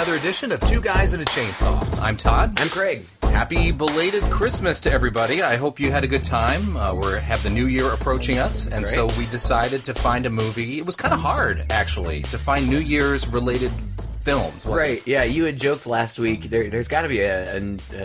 another edition of Two Guys and a Chainsaw. I'm Todd. I'm Craig. Happy belated Christmas to everybody. I hope you had a good time. We have the new year approaching us, and so we decided to find a movie. It was kind of hard, actually, to find New Year's related films. Right, yeah, you had joked last week, there's got to be a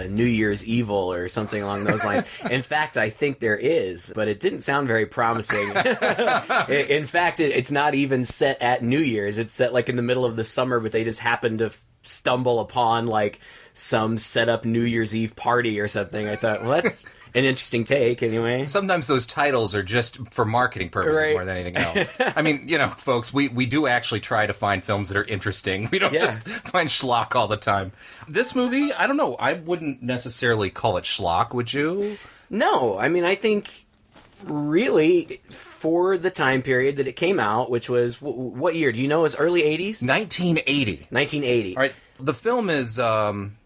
New Year's Evil or something along those lines. In fact, I think there is, but it didn't sound very promising. In fact, it's not even set at New Year's. It's set like in the middle of the summer, but they just happen to stumble upon like some set-up New Year's Eve party or something. I thought, well, that's an interesting take, anyway. Sometimes those titles are just for marketing purposes more than anything else. I mean, you know, folks, we do actually try to find films that are interesting. We don't just find schlock all the time. This movie, I don't know, I wouldn't necessarily call it schlock, would you? No, I mean, I think really for the time period that it came out, which was, what year? Do you know? It was early 80s? 1980. 1980. All right, the film is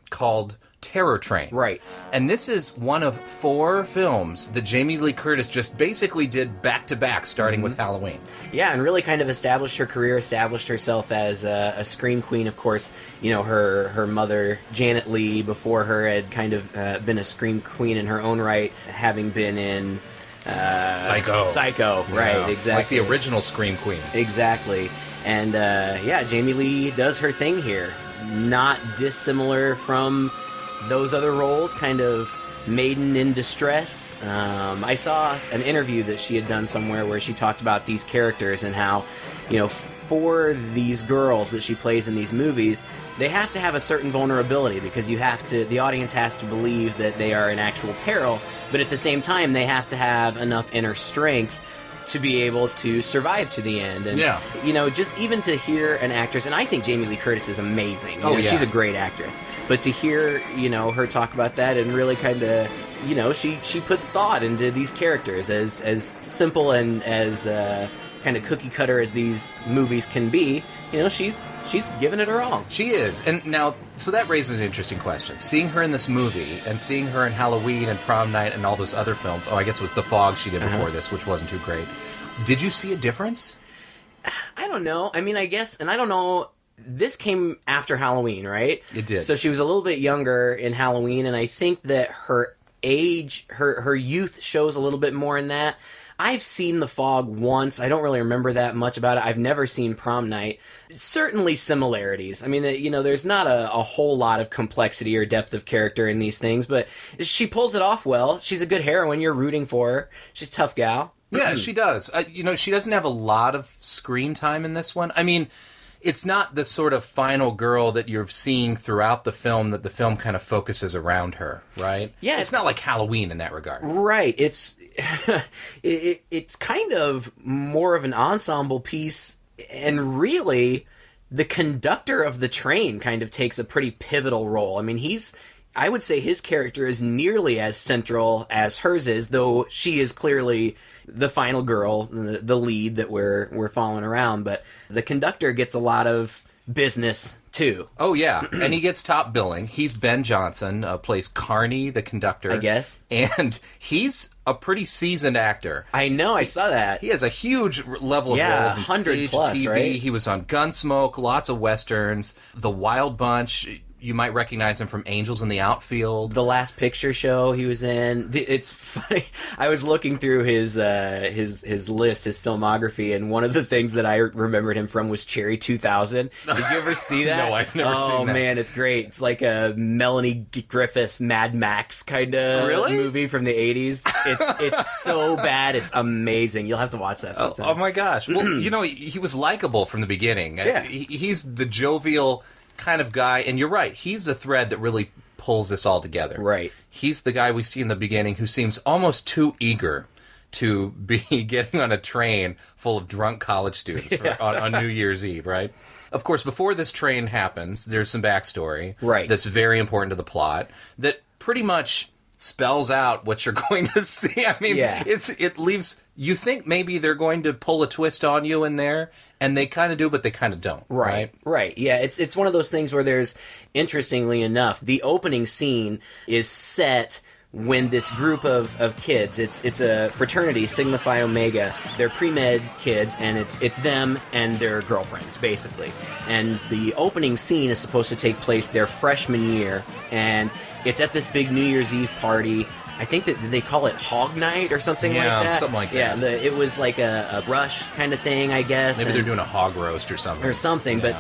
called Terror Train. Right. And this is one of 4 films that Jamie Lee Curtis just basically did back-to-back, starting with Halloween. Yeah, and really kind of established her career, established herself as a scream queen. Of course, you know, her mother, Janet Leigh, before her had kind of been a scream queen in her own right, having been in Psycho. Psycho, right, exactly. Like the original Scream Queen. Exactly. And, yeah, Jamie Lee does her thing here. Not dissimilar from those other roles, kind of maiden in distress. I saw an interview that she had done somewhere where she talked about these characters and how, you know, for these girls that she plays in these movies, they have to have a certain vulnerability because the audience has to believe that they are in actual peril, but at the same time, they have to have enough inner strength to be able to survive to the end. And, you know, just even to hear an actress, and I think Jamie Lee Curtis is amazing. You know, she's a great actress. But to hear, you know, her talk about that and really kind of, you know, she puts thought into these characters as simple and as kind of cookie cutter as these movies can be. You know, she's given it her all. She is. And now, so that raises an interesting question. Seeing her in this movie and seeing her in Halloween and Prom Night and all those other films, I guess it was The Fog she did before this, which wasn't too great. Did you see a difference? I don't know. I mean, I guess, and I don't know, this came after Halloween, right? It did. So she was a little bit younger in Halloween, and I think that her age, her youth shows a little bit more in that. I've seen The Fog once. I don't really remember that much about it. I've never seen Prom Night. Certainly similarities. I mean, you know, there's not a whole lot of complexity or depth of character in these things, but she pulls it off well. She's a good heroine. You're rooting for her. She's a tough gal. Yeah, she does. You know, she doesn't have a lot of screen time in this one. I mean, it's not the sort of final girl that you're seeing throughout the film that the film kind of focuses around her, right? Yeah. It's not like Halloween in that regard. Right. It's it's kind of more of an ensemble piece, and really the conductor of the train kind of takes a pretty pivotal role. I mean, I would say his character is nearly as central as hers is, though she is clearly the final girl, the lead that we're following around. But the conductor gets a lot of business too. Oh yeah, and he gets top billing. He's Ben Johnson, plays Carney, the conductor, I guess, and he's a pretty seasoned actor. I know, I saw that. He has a huge level of roles in 100 stage, plus, TV. right? He was on Gunsmoke, lots of westerns, The Wild Bunch. You might recognize him from Angels in the Outfield. The Last Picture Show he was in. It's funny. I was looking through his list, his filmography, and one of the things that I remembered him from was Cherry 2000. Did you ever see that? No, I've never seen that. Oh, man, it's great. It's like a Melanie Griffith, Mad Max kind of movie from the 80s. It's so bad. It's amazing. You'll have to watch that sometime. Oh my gosh. Well, you know, he was likable from the beginning. Yeah. He's the jovial kind of guy, and you're right, he's the thread that really pulls this all together. Right. He's the guy we see in the beginning who seems almost too eager to be getting on a train full of drunk college students on New Year's Eve, right? Of course, before this train happens, there's some backstory that's very important to the plot that pretty much spells out what you're going to see. I mean, it leaves... You think maybe they're going to pull a twist on you in there, and they kind of do, but they kind of don't. Right. Yeah, it's one of those things where there's, interestingly enough, the opening scene is set when this group of kids, it's a fraternity, Sigma Phi Omega, they're pre-med kids, and it's them and their girlfriends, basically. And the opening scene is supposed to take place their freshman year, and it's at this big New Year's Eve party. I think that they call it Hog Night or something like that. Yeah, something like that. Yeah, it was like a rush kind of thing, I guess. Maybe they're doing a hog roast or something. But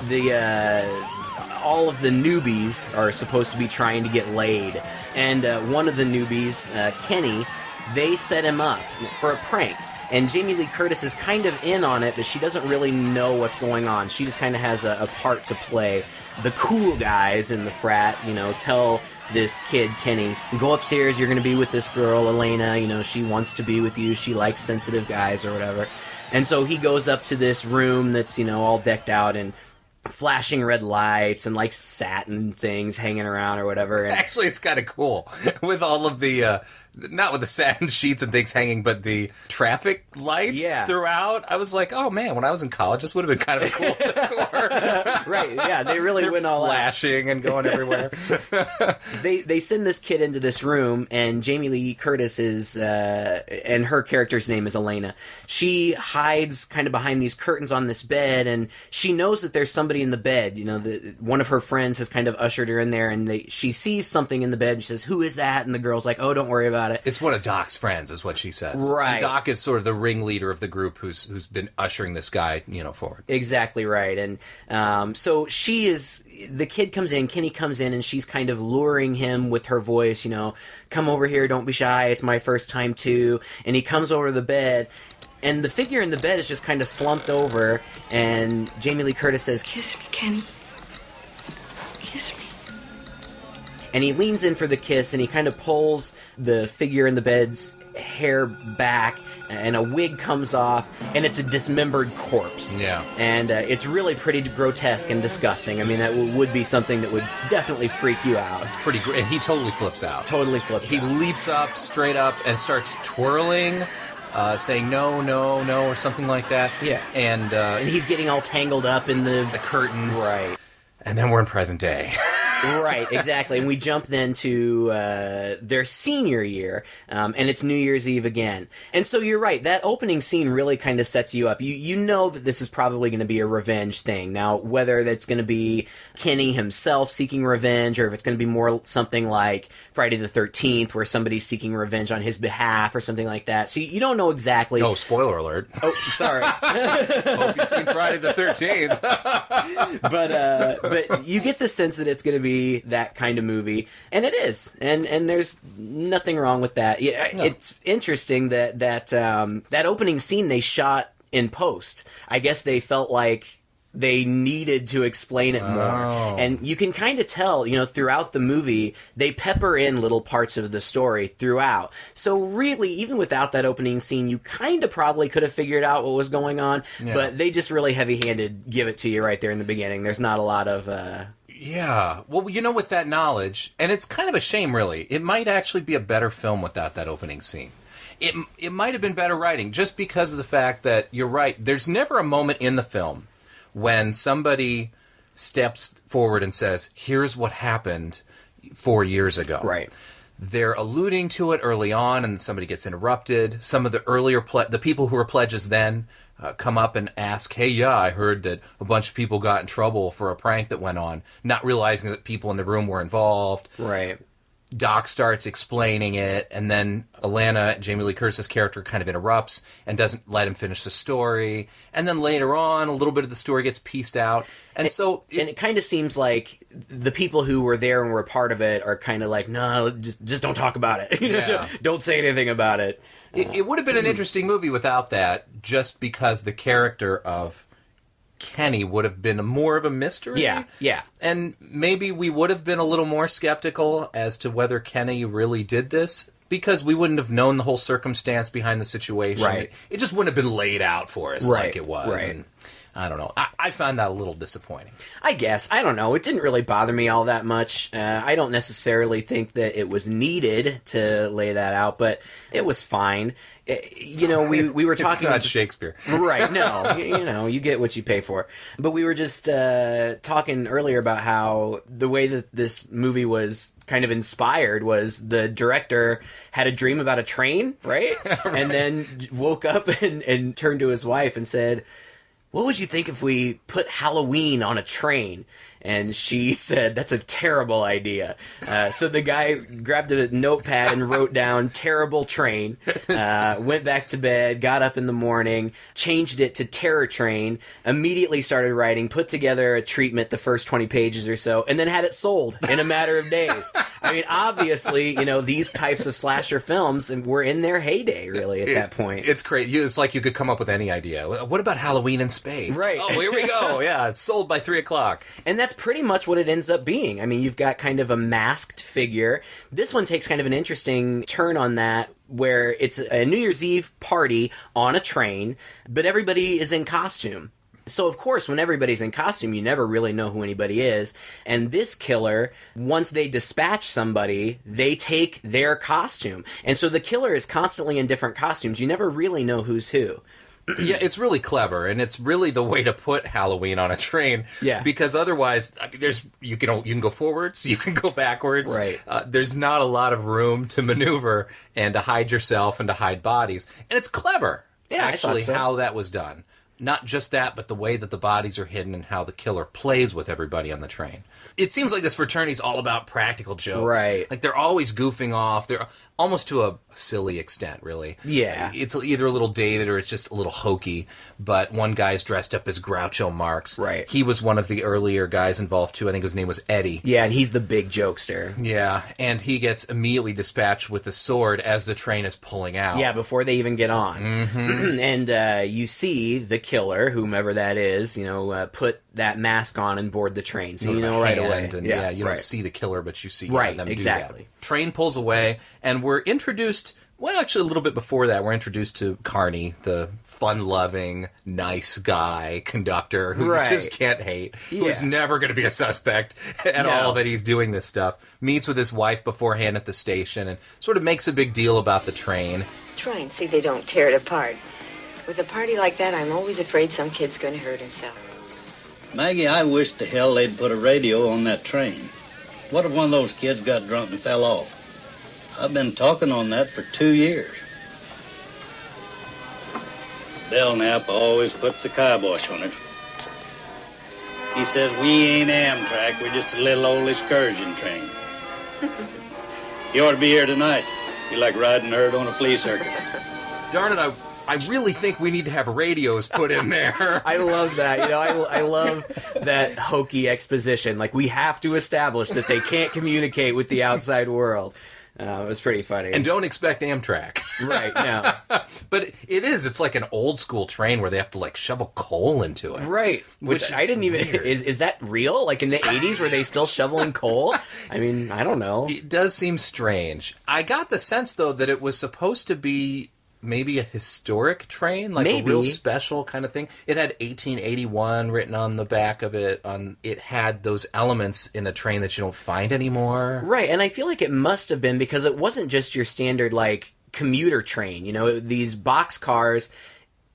all of the newbies are supposed to be trying to get laid. And one of the newbies, Kenny, they set him up for a prank. And Jamie Lee Curtis is kind of in on it, but she doesn't really know what's going on. She just kind of has a part to play. The cool guys in the frat, tell this kid, Kenny, go upstairs, you're going to be with this girl, Elena, she wants to be with you, she likes sensitive guys or whatever. And so he goes up to this room that's, all decked out in flashing red lights and like satin things hanging around or whatever. And actually, it's kind of cool with all of the not with the satin sheets and things hanging, but the traffic lights throughout. I was like, oh man, when I was in college, this would have been kind of a cool decor. Right, yeah, they really went all flashing and going everywhere. They send this kid into this room, and Jamie Lee Curtis is, and her character's name is Elena. She hides kind of behind these curtains on this bed, and she knows that there's somebody in the bed. One of her friends has kind of ushered her in there, and she sees something in the bed, and she says, who is that? And the girl's like, oh, don't worry about it. It's one of Doc's friends, is what she says. Right. And Doc is sort of the ringleader of the group who's been ushering this guy, forward. Exactly right. And so the kid comes in, Kenny comes in, and she's kind of luring him with her voice, come over here, don't be shy, it's my first time too. And he comes over to the bed, and the figure in the bed is just kind of slumped over, and Jamie Lee Curtis says, kiss me, Kenny. Kiss me. And he leans in for the kiss, and he kind of pulls the figure in the bed's hair back, and a wig comes off, and it's a dismembered corpse. Yeah. And it's really pretty grotesque and disgusting. I mean, that would be something that would definitely freak you out. It's pretty great. And he totally flips out. He out. leaps up, straight up, and starts twirling, saying no, no, no, or something like that. Yeah. And he's getting all tangled up in the curtains. Right. And then we're in present day. Right, exactly. And we jump then to their senior year, and it's New Year's Eve again. And so you're right, that opening scene really kind of sets you up. You know that this is probably going to be a revenge thing. Now, whether that's going to be Kenny himself seeking revenge, or if it's going to be more something like Friday the 13th, where somebody's seeking revenge on his behalf, or something like that. So you don't know exactly. Oh, spoiler alert. Oh, sorry. Hope you've seen Friday the 13th. But you get the sense that it's going to be that kind of movie, and it is, and there's nothing wrong with that. Yeah, no. It's interesting that opening scene they shot in post. I guess they felt like they needed to explain it more. And you can kind of tell, throughout the movie, they pepper in little parts of the story throughout. So really, even without that opening scene, you kind of probably could have figured out what was going on, but they just really heavy-handed give it to you right there in the beginning. There's not a lot of... Yeah. Well, with that knowledge, and it's kind of a shame, really, it might actually be a better film without that opening scene. It might have been better writing, just because of the fact that, you're right, there's never a moment in the film when somebody steps forward and says, here's what happened 4 years ago. Right. They're alluding to it early on, and somebody gets interrupted. Some of the earlier the people who were pledges then come up and ask, hey, yeah, I heard that a bunch of people got in trouble for a prank that went on, not realizing that people in the room were involved. Right. Doc starts explaining it, and then Alana, Jamie Lee Curtis's character, kind of interrupts and doesn't let him finish the story. And then later on, a little bit of the story gets pieced out. And so... And it kind of seems like the people who were there and were a part of it are kind of like, no, just don't talk about it. Yeah. Don't say anything about it. It would have been an interesting movie without that, just because the character of Kenny would have been more of a mystery. Yeah. And maybe we would have been a little more skeptical as to whether Kenny really did this. Because we wouldn't have known the whole circumstance behind the situation. Right. It just wouldn't have been laid out for us Right, like it was. right. And I don't know. I found that a little disappointing. I guess. I don't know. It didn't really bother me all that much. I don't necessarily think that it was needed to lay that out, but it was fine. You know, we were talking... It's not Shakespeare. Right, no. You know, you get what you pay for. But we were just talking earlier about how the way that this movie was kind of inspired was the director had a dream about a train, right? Right. And then woke up and turned to his wife and said, what would you think if we put Halloween on a train? And she said, that's a terrible idea. So the guy grabbed a notepad and wrote down terrible train, went back to bed, got up in the morning, changed it to terror train, immediately started writing, put together a treatment the first 20 pages or so, and then had it sold in a matter of days. I mean, obviously, you know, these types of slasher films were in their heyday, really, at that point. It's crazy. It's like you could come up with any idea. What about Halloween in space? Right. Oh, here we go. Yeah, it's sold by 3 o'clock. And that's pretty much what it ends up being. I mean, you've got kind of a masked figure. This one takes kind of an interesting turn on that, where it's a New Year's Eve party on a train, but everybody is in costume. So, of course, when everybody's in costume, you never really know who anybody is. And this killer, once they dispatch somebody, they take their costume. And so the killer is constantly in different costumes. You never really know who's who. Yeah, it's really clever, and it's really the way to put Halloween on a train. Yeah. Because otherwise, I mean, you can go forwards, you can go backwards. Right. There's not a lot of room to maneuver and to hide yourself and to hide bodies. And it's clever, Yeah, actually, I thought so. how that was done. Not just that, but the way that the bodies are hidden and how the killer plays with everybody on the train. It seems like this fraternity's all about practical jokes. Right. Like, they're always goofing off. They're almost to a silly extent, really. Yeah. It's either a little dated or it's just a little hokey. But one guy's dressed up as Groucho Marx. Right. He was one of the earlier guys involved, too. I think his name was Eddie. Yeah, and he's the big jokester. Yeah, and he gets immediately dispatched with the sword as the train is pulling out. Yeah, before they even get on. Mm-hmm. And you see the killer, whomever that is, you know, put that mask on and board the train. So you know right away. And, yeah, you don't right. see the killer, but you see Right, them exactly. do that. Train pulls away, and we're introduced... Well, actually, a little bit before that, we're introduced to Carney, the fun-loving, nice guy conductor who Right. you just can't hate, Yeah. who's never going to be a suspect at No. all that he's doing this stuff. Meets with his wife beforehand at the station and sort of makes a big deal about the train. Try and see they don't tear it apart. With a party like that, I'm always afraid some kid's going to hurt himself. Maggie, I wish to hell they'd put a radio on that train. What if one of those kids got drunk and fell off? I've been talking on that for 2 years. Belknap always puts the kibosh on it. He says we ain't Amtrak, we're just a little old excursion train. You ought to be here tonight. You like riding herd on a flea circus. Darn it, I really think we need to have radios put in there. I love that. You know, I love that hokey exposition. Like, we have to establish that they can't communicate with the outside world. It was pretty funny. And don't expect Amtrak. Right, no. But it's like an old school train where they have to like shovel coal into it. Right. Which I didn't even... Is that real? Like, in the 80s, were they still shoveling coal? I mean, I don't know. It does seem strange. I got the sense, though, that it was supposed to be maybe a historic train, like Maybe. a real special kind of thing. It had 1881 written on the back of it. It had those elements in a train that you don't find anymore. Right, and I feel like it must have been because it wasn't just your standard, like, commuter train. You know, these box cars...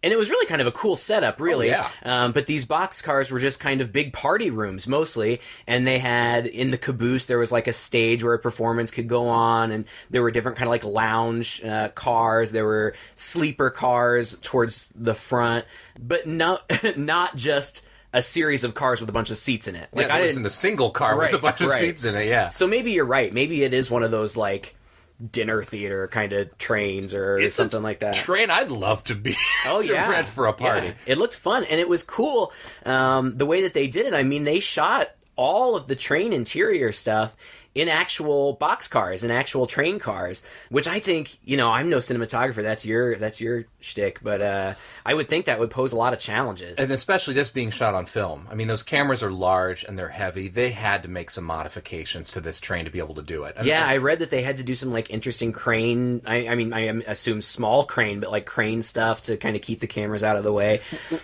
And it was really kind of a cool setup, really. Oh, yeah. But these boxcars were just kind of big party rooms, mostly. And they had, in the caboose, there was like a stage where a performance could go on. And there were different kind of like lounge cars. There were sleeper cars towards the front. But not just a series of cars with a bunch of seats in it. Like, yeah, there wasn't a single car with a bunch of seats in it, yeah. So maybe you're right. Maybe it is one of those, like... dinner theater kind of trains or it's something like that. Train I'd love to be rent for a party. Yeah. It looked fun and it was cool. The way that they did it, I mean, they shot all of the train interior stuff in actual boxcars, in actual train cars, which I think, I'm no cinematographer. That's your shtick, but I would think that would pose a lot of challenges. And especially this being shot on film. I mean, those cameras are large and they're heavy. They had to make some modifications to this train to be able to do it. I read that they had to do some interesting crane. I assume small crane, but crane stuff to kind of keep the cameras out of the way.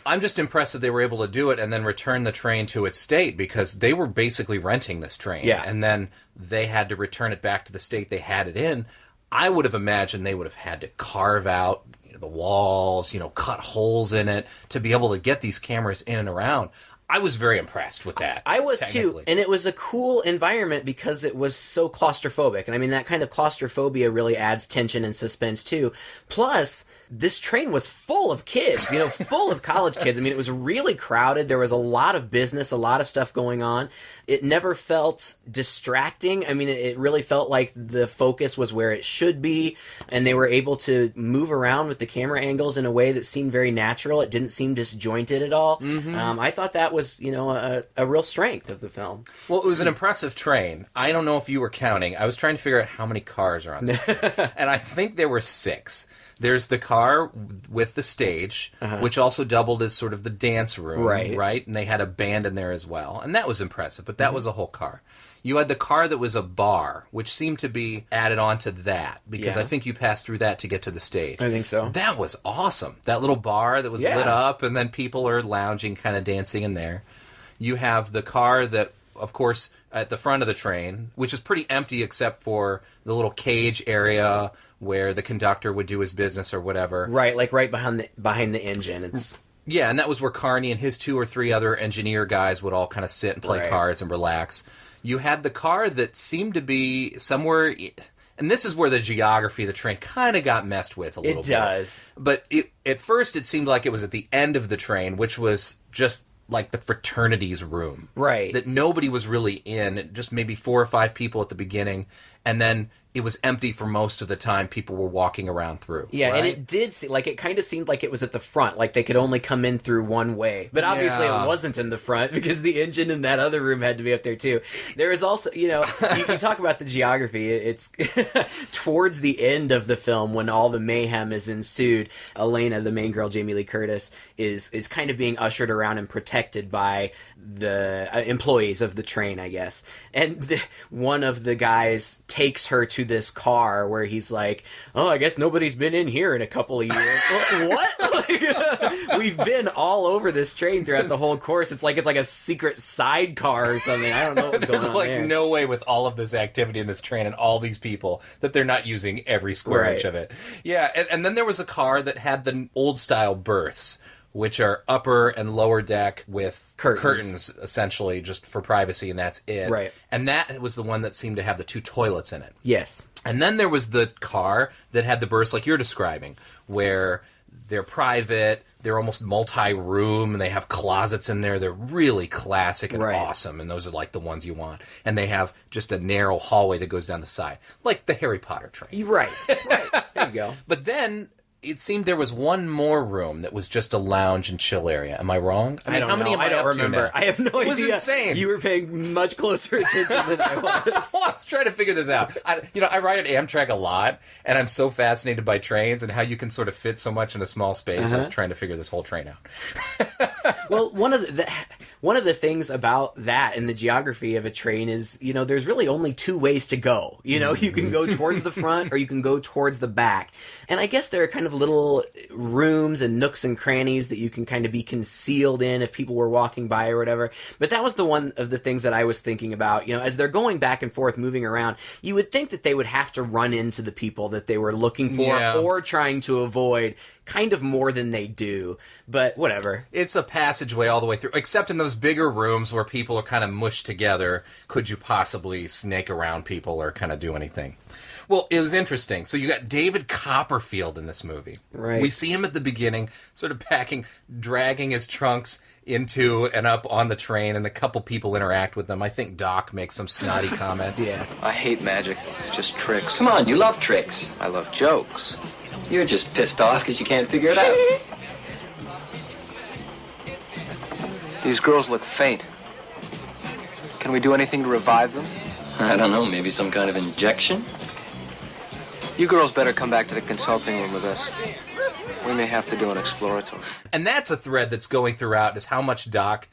I'm just impressed that they were able to do it and then return the train to its state, because they were basically renting this train. Yeah. And then they had to return it back to the state they had it in. I would have imagined they would have had to carve out the walls, cut holes in it to be able to get these cameras in and around. I was very impressed with that. I was too, and it was a cool environment because it was so claustrophobic. And I mean, that kind of claustrophobia really adds tension and suspense too. Plus, this train was full of kids, full of college kids. I mean, it was really crowded. There was a lot of business, a lot of stuff going on. It never felt distracting. I mean, it really felt like the focus was where it should be, and they were able to move around with the camera angles in a way that seemed very natural. It didn't seem disjointed at all. Mm-hmm. I thought that was, a real strength of the film. Well, it was an impressive train. I don't know if you were counting. I was trying to figure out how many cars are on this train, and I think there were 6. There's the car with the stage, which also doubled as sort of the dance room, right? And they had a band in there as well. And that was impressive, but that was a whole car. You had the car that was a bar, which seemed to be added on to that, because I think you passed through that to get to the stage. I think so. That was awesome. That little bar that was lit up, and then people are lounging, kind of dancing in there. You have the car that, of course, at the front of the train, which is pretty empty except for the little cage area where the conductor would do his business or whatever. Right, right behind the engine. It's Yeah, and that was where Carney and his 2 or 3 other engineer guys would all kind of sit and play cards and relax. You had the car that seemed to be somewhere, and this is where the geography of the train kind of got messed with a little bit. It does. But at first it seemed like it was at the end of the train, which was just like the fraternities room. Right. That nobody was really in, just maybe 4 or 5 people at the beginning, and then it was empty for most of the time people were walking around through. Yeah, right? and it did seem like, it kind of seemed like it was at the front, like they could only come in through one way. But obviously it wasn't in the front, because the engine in that other room had to be up there too. There is also, you talk about the geography, it's towards the end of the film when all the mayhem is ensued, Elena, the main girl, Jamie Lee Curtis, is kind of being ushered around and protected by the employees of the train, I guess. And one of the guys takes her to this car where he's like, oh, I guess nobody's been in here in a couple of years. What? We've been all over this train throughout the whole course. It's like a secret sidecar or something. I don't know what's going on There's there. no way with all of this activity in this train and all these people that they're not using every square inch of it. Yeah, and then there was a car that had the old-style berths, which are upper and lower deck with curtains, essentially, just for privacy, and that's it. Right. And that was the one that seemed to have the 2 toilets in it. Yes. And then there was the car that had the berths like you're describing, where they're private, they're almost multi-room, and they have closets in there. They're really classic and awesome, and those are like the ones you want. And they have just a narrow hallway that goes down the side, like the Harry Potter train. Right. There you go. But then it seemed there was one more room that was just a lounge and chill area. Am I wrong? I don't know. I don't remember. I have no idea. It was insane. You were paying much closer attention than I was. Well, I was trying to figure this out. I ride Amtrak a lot, and I'm so fascinated by trains and how you can sort of fit so much in a small space. I was trying to figure this whole train out. Well, one of the things about that and the geography of a train is, there's really only 2 ways to go. You can go towards the front or you can go towards the back. And I guess there are kind of little rooms and nooks and crannies that you can kind of be concealed in if people were walking by or whatever. But that was the one of the things that I was thinking about. As they're going back and forth, moving around, you would think that they would have to run into the people that they were looking for or trying to avoid kind of more than they do. But whatever. It's a passageway all the way through, except in those bigger rooms where people are kind of mushed together. Could you possibly snake around people or kind of do anything? Well, it was interesting. So you got David Copperfield in this movie. Right. We see him at the beginning, sort of dragging his trunks into and up on the train, and a couple people interact with them. I think Doc makes some snotty comment. Yeah. I hate magic. It's just tricks. Come on, you love tricks. I love jokes. You're just pissed off because you can't figure it out. These girls look faint. Can we do anything to revive them? I don't know, maybe some kind of injection? You girls better come back to the consulting room with us. We may have to do an exploratory. And that's a thread that's going throughout, is how much Doc...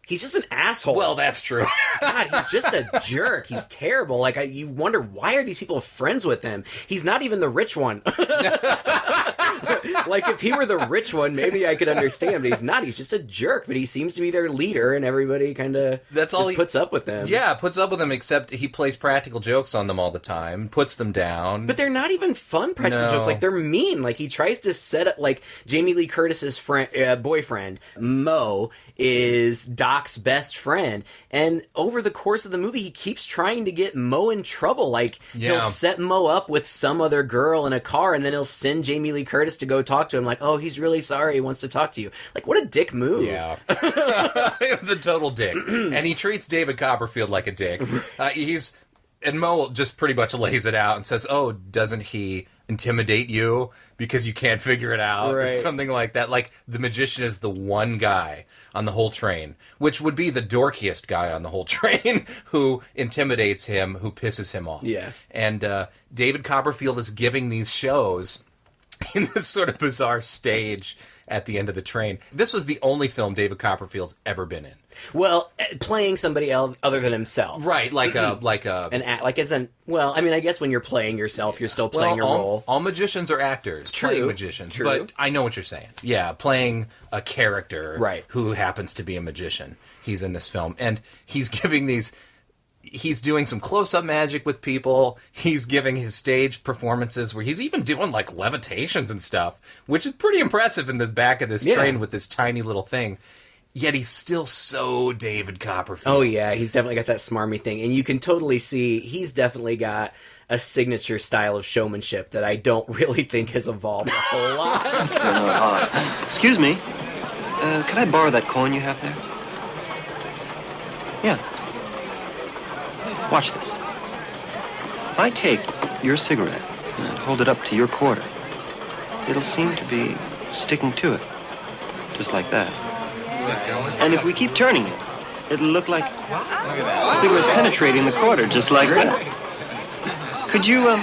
He's just an asshole. Well, that's true. God, he's just a jerk. He's terrible. Like, you wonder, why are these people friends with him? He's not even the rich one. Like, if he were the rich one, maybe I could understand, but he's not. He's just a jerk, but he seems to be their leader, and everybody kind of puts up with him. Yeah, puts up with him, except he plays practical jokes on them all the time, puts them down. But they're not even fun practical jokes. Like, they're mean. Like, he tries to set up, like, Jamie Lee Curtis's boyfriend, Mo, is Doc's best friend, and over the course of the movie, he keeps trying to get Mo in trouble. Like, he'll set Mo up with some other girl in a car, and then he'll send Jamie Lee Curtis to go talk to him. Like, oh, he's really sorry, he wants to talk to you. Like, what a dick move. Yeah. It was a total dick. And he treats David Copperfield like a dick. And Mo just pretty much lays it out and says, oh, doesn't he intimidate you because you can't figure it out? Right. Or something like that. Like, the magician is the one guy on the whole train, which would be the dorkiest guy on the whole train, who intimidates him, who pisses him off. Yeah. And David Copperfield is giving these shows in this sort of bizarre stage at the end of the train. This was the only film David Copperfield's ever been in. Well, playing somebody else other than himself, right? Like I guess when you're playing yourself, you're still playing your role. All magicians are actors, trained magicians. True. But I know what you're saying. Yeah, playing a character, right, who happens to be a magician. He's in this film, and he's giving these. He's doing some close-up magic with people. He's giving his stage performances where he's even doing, like, levitations and stuff, which is pretty impressive in the back of this train with this tiny little thing. Yet he's still so David Copperfield. Oh, yeah. He's definitely got that smarmy thing. And you can totally see he's definitely got a signature style of showmanship that I don't really think has evolved a whole lot. Excuse me. Could I borrow that coin you have there? Yeah. Watch this. If I take your cigarette and hold it up to your quarter, it'll seem to be sticking to it. Just like that. And if we keep turning it, it'll look like the cigarette's penetrating the quarter, just like that. Could you,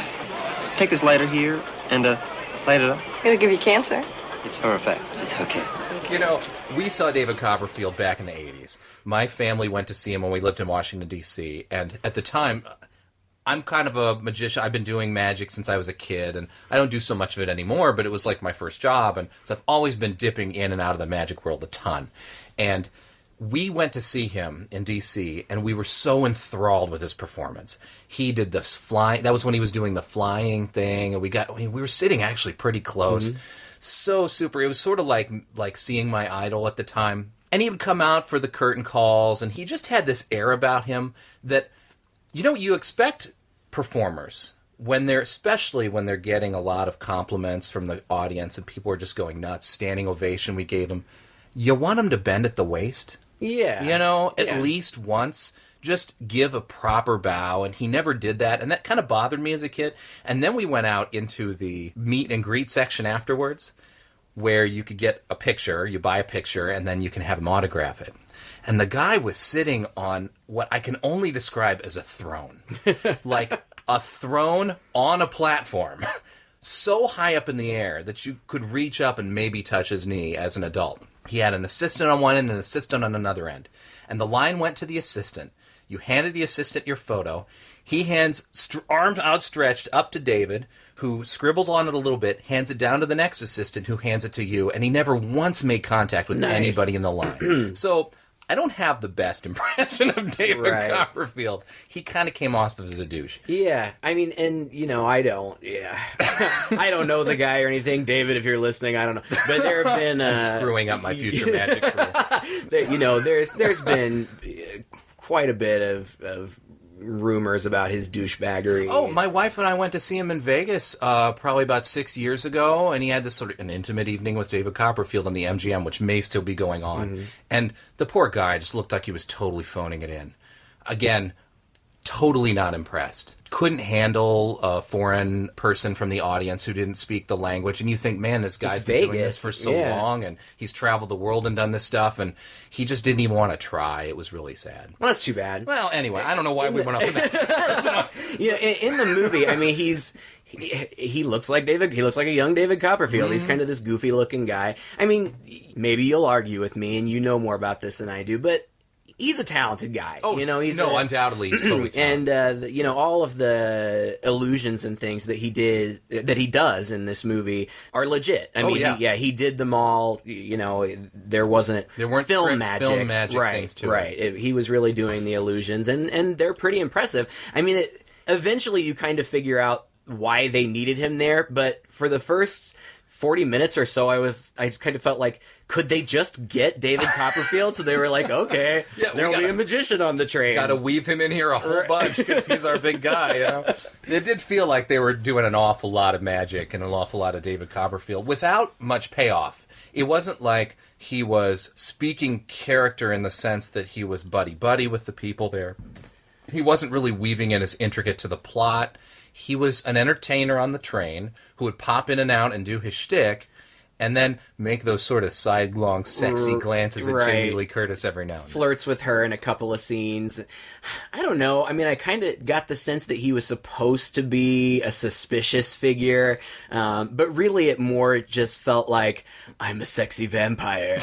take this lighter here and, light it up? It'll give you cancer. It's her effect. It's okay. You know, we saw David Copperfield back in the 80s. My family went to see him when we lived in Washington, D.C., and at the time, I'm kind of a magician. I've been doing magic since I was a kid, and I don't do so much of it anymore, but it was like my first job, and so I've always been dipping in and out of the magic world a ton. And we went to see him in D.C., and we were so enthralled with his performance. He did this flying... That was when he was doing the flying thing, and we were sitting actually pretty close. Mm-hmm. So super. It was sort of like seeing my idol at the time. And he would come out for the curtain calls, and he just had this air about him that, you expect performers, especially when they're getting a lot of compliments from the audience and people are just going nuts, standing ovation we gave them, you want them to bend at the waist. Yeah. At least once. Just give a proper bow, and he never did that, and that kind of bothered me as a kid. And then we went out into the meet and greet section afterwards, where you could get a picture, you buy a picture, and then you can have him autograph it. And the guy was sitting on what I can only describe as a throne. Like a throne on a platform, so high up in the air that you could reach up and maybe touch his knee as an adult. He had an assistant on one end and an assistant on another end. And the line went to the assistant. You handed the assistant your photo. He hands, arms outstretched, up to David, who scribbles on it a little bit, hands it down to the next assistant, who hands it to you, and he never once made contact with anybody in the line. So I don't have the best impression of David Copperfield. He kind of came off as a douche. Yeah, I mean, and, I don't, I don't know the guy or anything. David, if you're listening, I don't know. But there have been... I'm screwing up my future magic career. There's been quite a bit of rumors about his douchebaggery. Oh, my wife and I went to see him in Vegas probably about 6 years ago, and he had this sort of an intimate evening with David Copperfield on the MGM, which may still be going on. Mm-hmm. And the poor guy just looked like he was totally phoning it in. Again, totally not impressed. Couldn't handle a foreign person from the audience who didn't speak the language. And you think, man, this guy's been doing this for so long, and he's traveled the world and done this stuff, and he just didn't even want to try. It was really sad. Well, that's too bad. Well, anyway, I don't know why we went off on that. In the movie, I mean, he looks like David. He looks like a young David Copperfield. Mm-hmm. He's kind of this goofy-looking guy. I mean, maybe you'll argue with me, and you know more about this than I do, but he's a talented guy. Oh, undoubtedly, he's totally talented. And all of the illusions and things that he does in this movie are legit. I mean, he did them all. There weren't film magic things to it. He was really doing the illusions, and they're pretty impressive. I mean, eventually you kind of figure out why they needed him there, but for the first 40 minutes or so, I just kind of felt like, could they just get David Copperfield? So they were like, okay, there'll be a magician on the train. Got to weave him in here a whole bunch because he's our big guy. It did feel like they were doing an awful lot of magic and an awful lot of David Copperfield without much payoff. It wasn't like he was speaking character in the sense that he was buddy-buddy with the people there. He wasn't really weaving in as intricate to the plot. He was an entertainer on the train who would pop in and out and do his shtick, and then make those sort of sidelong, sexy glances at Jamie Lee Curtis every now and then. Flirts with her in a couple of scenes. I don't know. I mean, I kind of got the sense that he was supposed to be a suspicious figure, but really it more just felt like, I'm a sexy vampire.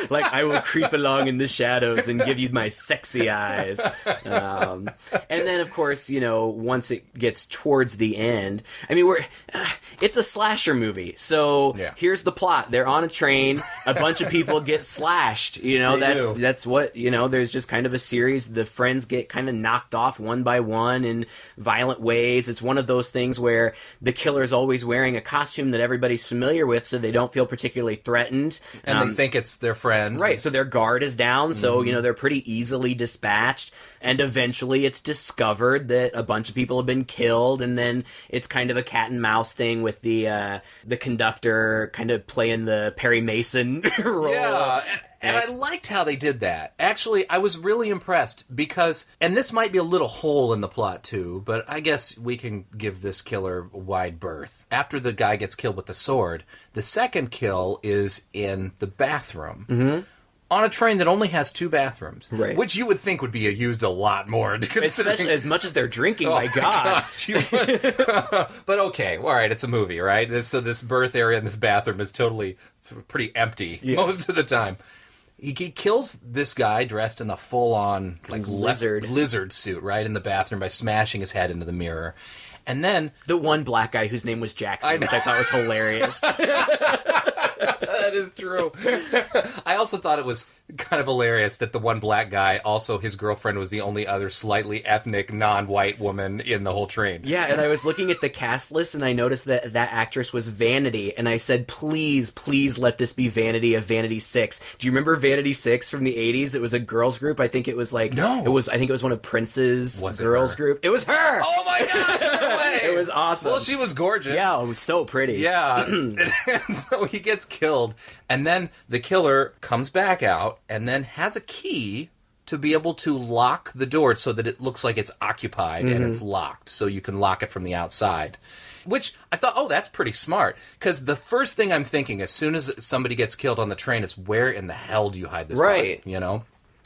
Like, I will creep along in the shadows and give you my sexy eyes. And then, of course, once it gets towards the end, I mean, it's a slasher movie. So here's the plot. They're on a train. A bunch of people get slashed. That's what, there's just kind of a series. The friends get kind of knocked off one by one in violent ways. It's one of those things where the killer's always wearing a costume that everybody's familiar with, so they don't feel particularly threatened. And they think it's their friend. Right, so their guard is down, so, they're pretty easily dispatched. And eventually it's discovered that a bunch of people have been killed, and then it's kind of a cat and mouse thing with the conductor kind of playing the Perry Mason role. Yeah, and I liked how they did that. Actually, I was really impressed because, and this might be a little hole in the plot too, but I guess we can give this killer wide berth. After the guy gets killed with the sword, the second kill is in the bathroom. Mm-hmm. On a train that only has 2 bathrooms, which you would think would be used a lot more. Especially as much as they're drinking, my God. But okay, all right, it's a movie, right? So this birth area in this bathroom is totally pretty empty most of the time. He kills this guy dressed in a full-on lizard suit, right, in the bathroom by smashing his head into the mirror. And then the one black guy whose name was Jackson, which I thought was hilarious. That is true. I also thought it was kind of hilarious that the one black guy, also his girlfriend, was the only other slightly ethnic, non-white woman in the whole train. Yeah, and I was looking at the cast list, and I noticed that actress was Vanity, and I said, please let this be Vanity of Vanity 6. Do you remember Vanity 6 from the 80s? It was a girls group. I think it was like... No. I think it was one of Prince's girls group. It was her! Oh my gosh, no way! It was awesome. Well, she was gorgeous. Yeah, it was so pretty. Yeah. And so he gets killed, and then the killer comes back out and then has a key to be able to lock the door so that it looks like it's occupied and it's locked, so you can lock it from the outside. Which I thought, that's pretty smart. Because the first thing I'm thinking as soon as somebody gets killed on the train is, where in the hell do you hide this body?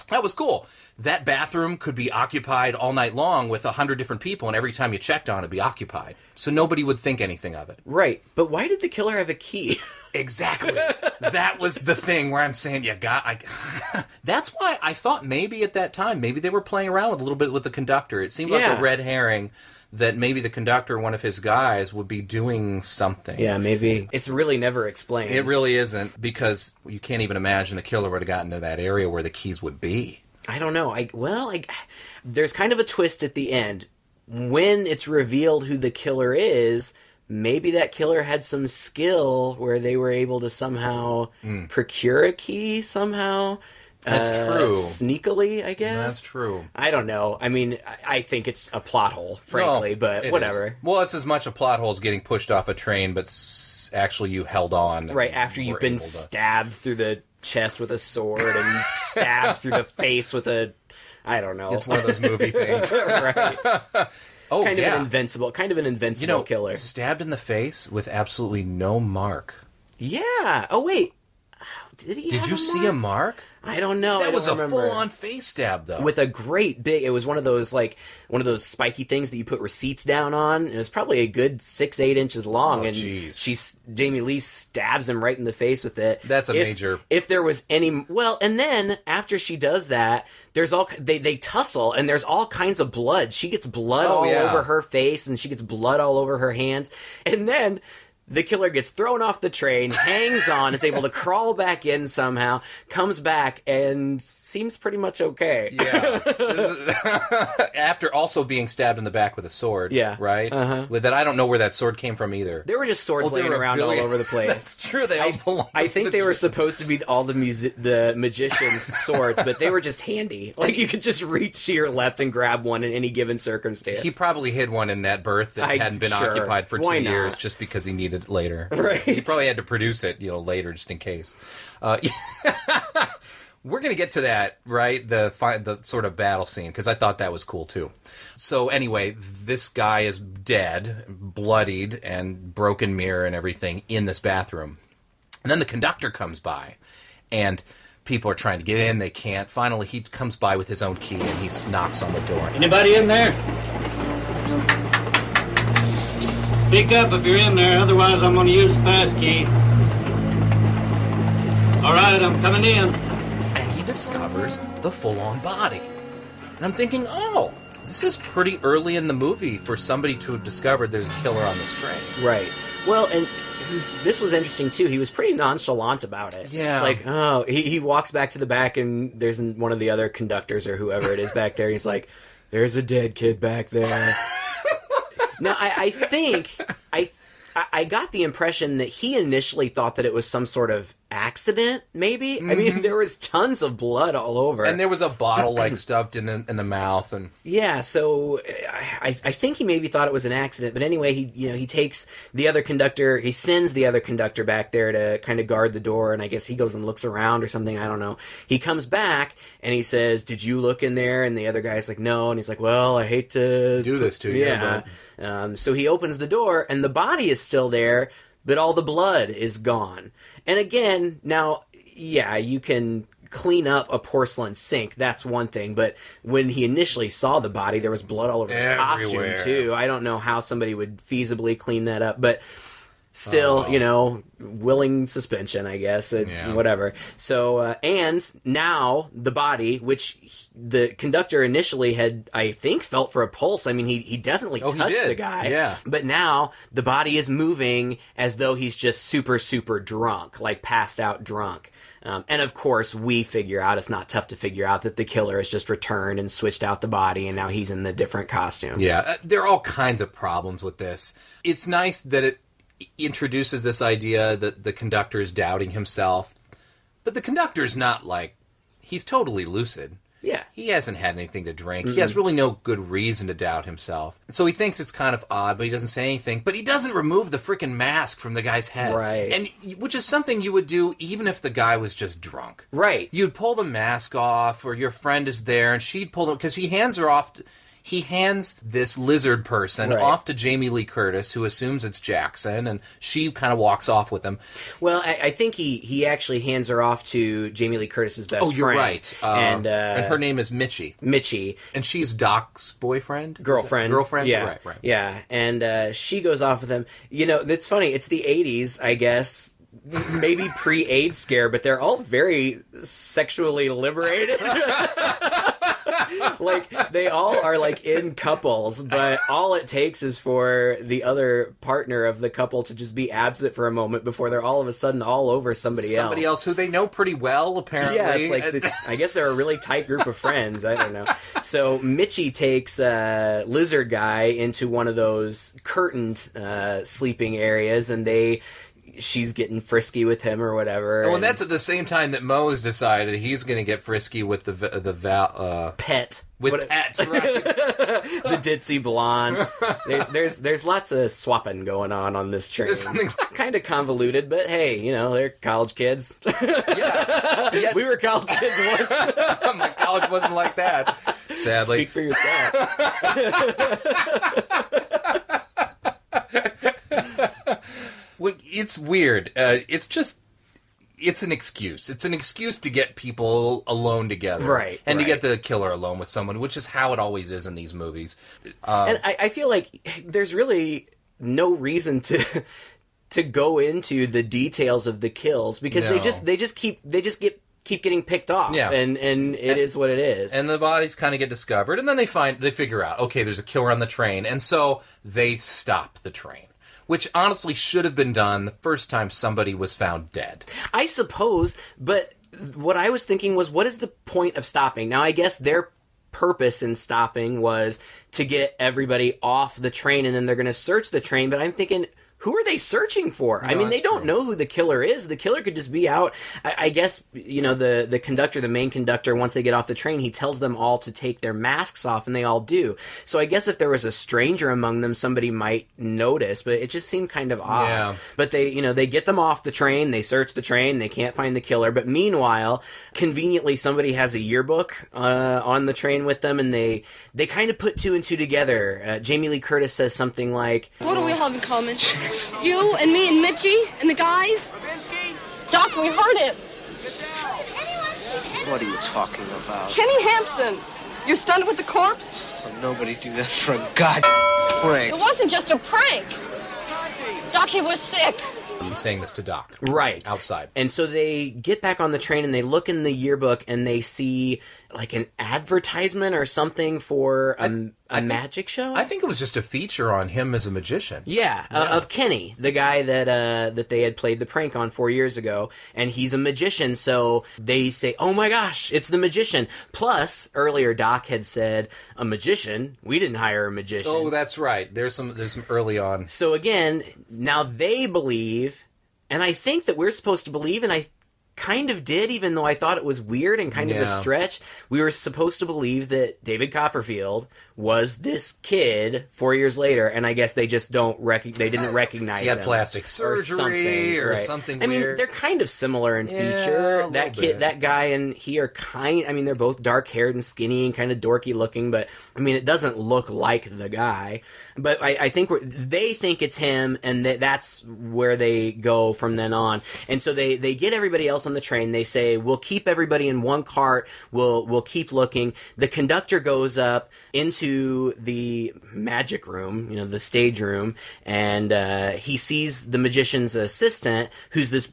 That was cool. That bathroom could be occupied all night long with 100 different people, and every time you checked on it, it'd be occupied. So nobody would think anything of it. Right. But why did the killer have a key? Exactly. That was the thing where I'm saying, that's why I thought maybe at that time, maybe they were playing around with a little bit with the conductor. It seemed like a red herring that maybe the conductor, one of his guys, would be doing something. Yeah, maybe. It's really never explained. It really isn't, because you can't even imagine the killer would have gotten to that area where the keys would be. I don't know. There's kind of a twist at the end. When it's revealed who the killer is, maybe that killer had some skill where they were able to somehow procure a key somehow. That's true. Sneakily, I guess. That's true. I don't know. I mean, I think it's a plot hole, frankly, but whatever. Is. Well, it's as much a plot hole as getting pushed off a train, but actually you held on. Right, after you've been stabbed through the chest with a sword and stabbed through the face with a I don't know. It's one of those movie things. Right. Oh, kind yeah. of an invincible killer. Stabbed in the face with absolutely no mark. Yeah. Oh, wait. Did you see a mark? I don't know. That was a remember. full-on face stab, though. With a great big... It was one of those spiky things that you put receipts down on. It was probably a good 6-8 inches long. Oh, and jeez. Jamie Lee stabs him right in the face with it. That's major... If there was any... Well, and then, after she does that, there's all... They tussle, and there's all kinds of blood. She gets blood all over her face, and she gets blood all over her hands. And then... The killer gets thrown off the train, hangs on, is able to crawl back in somehow, comes back, and seems pretty much okay. Yeah. After also being stabbed in the back with a sword. Yeah. Right? Uh-huh. That I don't know where that sword came from either. There were just swords laying around all over the place. That's true. They all belong. I think they were supposed to be all the magicians' swords, but they were just handy. Like, you could just reach to your left and grab one in any given circumstance. He probably hid one in that berth that hadn't been occupied for 2 years just because he needed it later. Right. He probably had to produce it, later just in case. We're going to get to that, right? The sort of battle scene, because I thought that was cool too. So anyway, this guy is dead, bloodied, and broken mirror and everything in this bathroom. And then the conductor comes by, and people are trying to get in. They can't. Finally, he comes by with his own key, and he knocks on the door. Anybody in there? Speak up if you're in there, otherwise I'm going to use the pass key. All right, I'm coming in. And he discovers the full-on body. And I'm thinking, oh, this is pretty early in the movie for somebody to have discovered there's a killer on this train. Right. Well, and this was interesting, too. He was pretty nonchalant about it. Yeah. Like, he walks back to the back, and there's one of the other conductors or whoever it is back there. He's like, there's a dead kid back there. Now, I think I got the impression that he initially thought that it was some sort of accident, maybe? Mm-hmm. I mean, there was tons of blood all over. And there was a bottle, stuffed in the mouth. And yeah, so I think he maybe thought it was an accident. But anyway, he takes the other conductor, he sends the other conductor back there to kind of guard the door, and I guess he goes and looks around or something, I don't know. He comes back, and he says, did you look in there? And the other guy's like, no. And he's like, well, I hate to do this to you. Yeah. So he opens the door, and the body is still there, but all the blood is gone. And again, now, yeah, you can clean up a porcelain sink. That's one thing. But when he initially saw the body, there was blood all over the costume, too. I don't know how somebody would feasibly clean that up. But still, willing suspension, I guess, whatever. So, and now the body, which the conductor initially had, I think, felt for a pulse. I mean, he definitely touched the guy. Yeah. But now the body is moving as though he's just super, super drunk, like passed out drunk. And of course, we figure out, it's not tough to figure out, that the killer has just returned and switched out the body, and now he's in the different costume. Yeah, there are all kinds of problems with this. It's nice that it introduces this idea that the conductor is doubting himself, but the conductor's not he's totally lucid. Yeah. He hasn't had anything to drink. He has really no good reason to doubt himself. And so he thinks it's kind of odd, but he doesn't say anything. But he doesn't remove the freaking mask from the guy's head. Right. And which is something you would do even if the guy was just drunk. Right. You'd pull the mask off, or your friend is there, and she'd pull it, because he hands her off. He hands this lizard person off to Jamie Lee Curtis, who assumes it's Jackson, and she kind of walks off with him. Well, I think he actually hands her off to Jamie Lee Curtis's best friend. Oh, you're right. And her name is Mitchie. Mitchie. And she's Doc's boyfriend? Girlfriend. Girlfriend? Yeah. Right. Yeah, and she goes off with him. It's funny, it's the 80s, I guess. Maybe pre-AIDS scare, but they're all very sexually liberated. They all are in couples, but all it takes is for the other partner of the couple to just be absent for a moment before they're all of a sudden all over somebody else. Somebody else who they know pretty well, apparently. Yeah, it's I guess they're a really tight group of friends. I don't know. So Mitchie takes Lizard Guy into one of those curtained sleeping areas, and they she's getting frisky with him or whatever. Oh, and that's at the same time that Moe's decided he's going to get frisky with the Pet. With Pet, right. The ditzy blonde. There's lots of swapping going on this train. There's something kind of convoluted, but hey, they're college kids. Yeah. We were college kids once. My college wasn't like that, sadly. Speak for yourself. Well, it's weird. It's an excuse. It's an excuse to get people alone together. Right. And right. to get the killer alone with someone, which is how it always is in these movies. And I feel like there's really no reason to go into the details of the kills because they just keep getting picked off. Yeah. And it is what it is. And the bodies kind of get discovered, and then they figure out, okay, there's a killer on the train, and so they stop the train. Which honestly should have been done the first time somebody was found dead. I suppose, but what I was thinking was, what is the point of stopping? Now, I guess their purpose in stopping was to get everybody off the train, and then they're going to search the train, but I'm thinking, who are they searching for? No, I mean, they don't true. know who the killer is. The killer could just be out. I guess, the conductor, the main conductor, once they get off the train, he tells them all to take their masks off, and they all do. So I guess if there was a stranger among them, somebody might notice, but it just seemed kind of odd. Yeah. But they get them off the train, they search the train, they can't find the killer, but meanwhile, conveniently, somebody has a yearbook on the train with them, and they kind of put two and two together. Jamie Lee Curtis says something like, "What do we have in common? You and me and Mitchie and the guys? Doc, we heard it. What are you talking about? Kenny Hampson. You're stunned with the corpse? Well, nobody do that for a god prank. It wasn't just a prank. Doc, he was sick." He's saying this to Doc. Right. Outside. And so they get back on the train and they look in the yearbook and they see like an advertisement or something for a magic show? I think it was just a feature on him as a magician. Yeah, of Kenny, the guy that they had played the prank on 4 years ago, and he's a magician, so they say, oh my gosh, it's the magician. Plus, earlier Doc had said, a magician? We didn't hire a magician. Oh, that's right. There's some early on. So again, now they believe, and I think that we're supposed to believe, and I kind of did, even though I thought it was weird and kind of a stretch. We were supposed to believe that David Copperfield was this kid 4 years later, and I guess they just they didn't recognize he had him. Plastic surgery or something I mean, weird. they're kind of similar in feature. That kid, bit. that guy, and he are they're both dark-haired and skinny and kind of dorky looking, but I mean, it doesn't look like the guy. But I think they think it's him, and that's where they go from then on. And so they get everybody else on the train. They say, we'll keep everybody in one cart. We'll keep looking. The conductor goes up into the magic room, the stage room, and he sees the magician's assistant, who's this,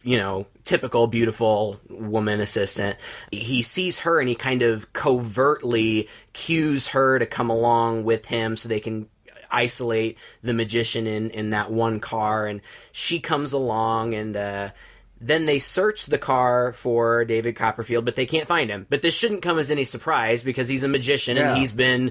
typical beautiful woman assistant. He sees her and he kind of covertly cues her to come along with him so they can isolate the magician in that one car, and she comes along, and then they search the car for David Copperfield, but they can't find him. But this shouldn't come as any surprise because he's a magician and he's been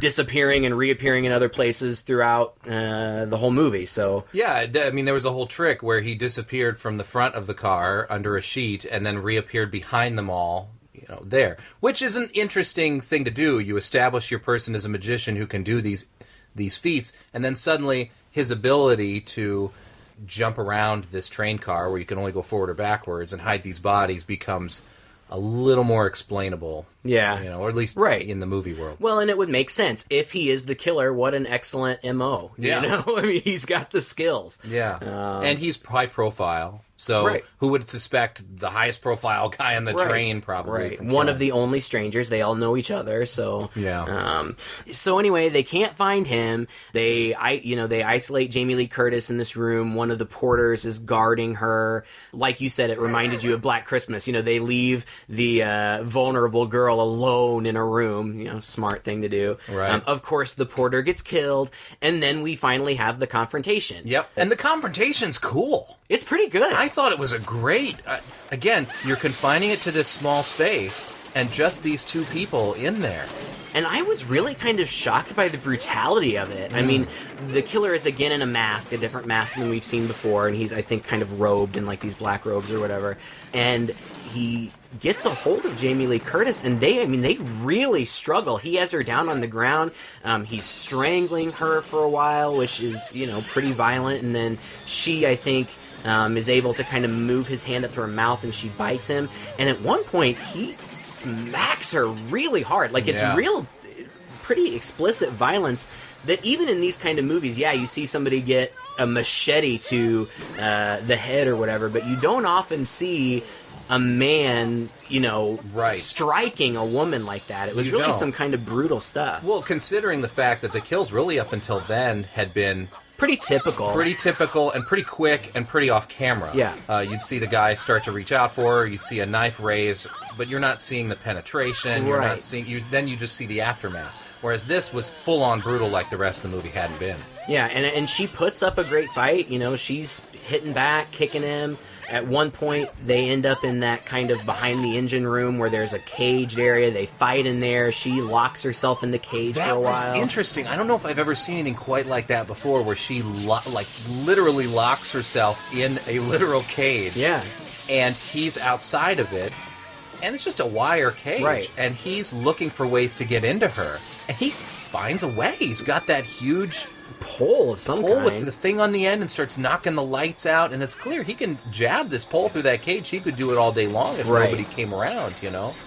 disappearing and reappearing in other places throughout the whole movie. So yeah, I mean, there was a whole trick where he disappeared from the front of the car under a sheet and then reappeared behind them all. There, which is an interesting thing to do. You establish your person as a magician who can do these feats, and then suddenly his ability to jump around this train car where you can only go forward or backwards and hide these bodies becomes a little more explainable. Yeah. Or at least in the movie world. Well, and it would make sense. If he is the killer, what an excellent MO. Yeah. I mean, he's got the skills. Yeah. And he's high profile. So who would suspect the highest profile guy on the train probably? One of the only strangers. They all know each other. So yeah. So anyway, they can't find him. They isolate Jamie Lee Curtis in this room. One of the porters is guarding her. Like you said, it reminded you of Black Christmas. They leave the vulnerable girl alone in a room. Smart thing to do. Right. Of course, the porter gets killed, and then we finally have the confrontation. Yep. And the confrontation's cool. It's pretty good. I thought it was a great... again, you're confining it to this small space, and just these two people in there. And I was really kind of shocked by the brutality of it. I mean, the killer is again in a mask, a different mask than we've seen before, and he's, I think, kind of robed in, like, these black robes or whatever. And he gets a hold of Jamie Lee Curtis, and they really struggle. He has her down on the ground. He's strangling her for a while, which is, pretty violent. And then she, I think, is able to kind of move his hand up to her mouth, and she bites him. And at one point, he smacks her really hard. Like, it's real, pretty explicit violence that even in these kind of movies, you see somebody get a machete to the head or whatever, but you don't often see a man, striking a woman like that. It was really some kind of brutal stuff. Well, considering the fact that the kills really up until then had been pretty typical and pretty quick and pretty off camera. Yeah. You'd see the guy start to reach out for her, you'd see a knife raise, but you're not seeing the penetration, you're not seeing, then you just see the aftermath. Whereas this was full-on brutal like the rest of the movie hadn't been. Yeah, and she puts up a great fight. She's hitting back, kicking him. At one point, they end up in that kind of behind the engine room where there's a caged area. They fight in there. She locks herself in the cage for a while. That was interesting. I don't know if I've ever seen anything quite like that before, where she literally locks herself in a literal cage. Yeah. And he's outside of it. And it's just a wire cage. Right. And he's looking for ways to get into her. And he finds a way. He's got that huge pole of some kind with the thing on the end and starts knocking the lights out, and it's clear he can jab this pole through that cage. He could do it all day long if nobody came around,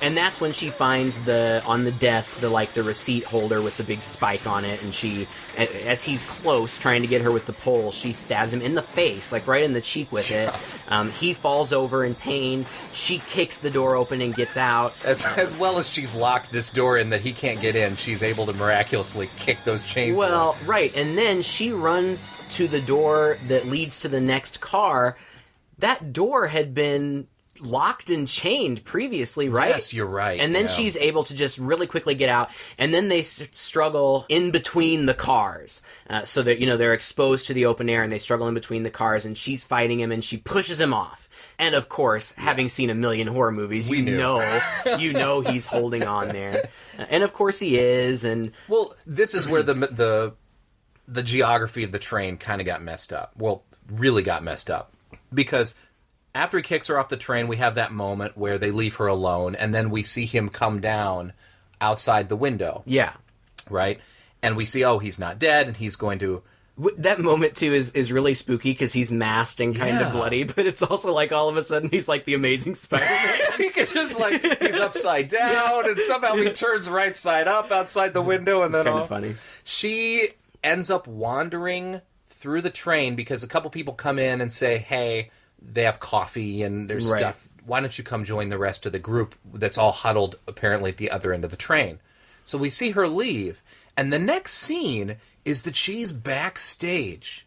And that's when she finds on the desk the receipt holder with the big spike on it, and she, as he's close trying to get her with the pole, she stabs him in the face, like right in the cheek with it. He falls over in pain. She kicks the door open and gets out. As well as she's locked this door in that he can't get in, she's able to miraculously kick those chains out. Right, and then she runs to the door that leads to the next car. That door had been locked and chained previously, right? Yes, you're right. And then she's able to just really quickly get out, and then they struggle in between the cars. So that, they're exposed to the open air, and they struggle in between the cars, and she's fighting him, and she pushes him off. And of course, having seen a million horror movies, you know he's holding on there. And of course he is, and... Well, this is where the geography of the train kind of got messed up. Well, really got messed up. Because after he kicks her off the train, we have that moment where they leave her alone, and then we see him come down outside the window. Yeah. Right? And we see, he's not dead, and he's going to... That moment, too, is really spooky, because he's masked and kind of bloody, but it's also like all of a sudden he's like the Amazing Spider-Man. He can just he's upside down, and somehow he turns right side up outside the window, and it's then kind of funny. She ends up wandering through the train because a couple people come in and say, hey, they have coffee and there's stuff. Why don't you come join the rest of the group that's all huddled apparently at the other end of the train? So we see her leave, and the next scene is that she's backstage.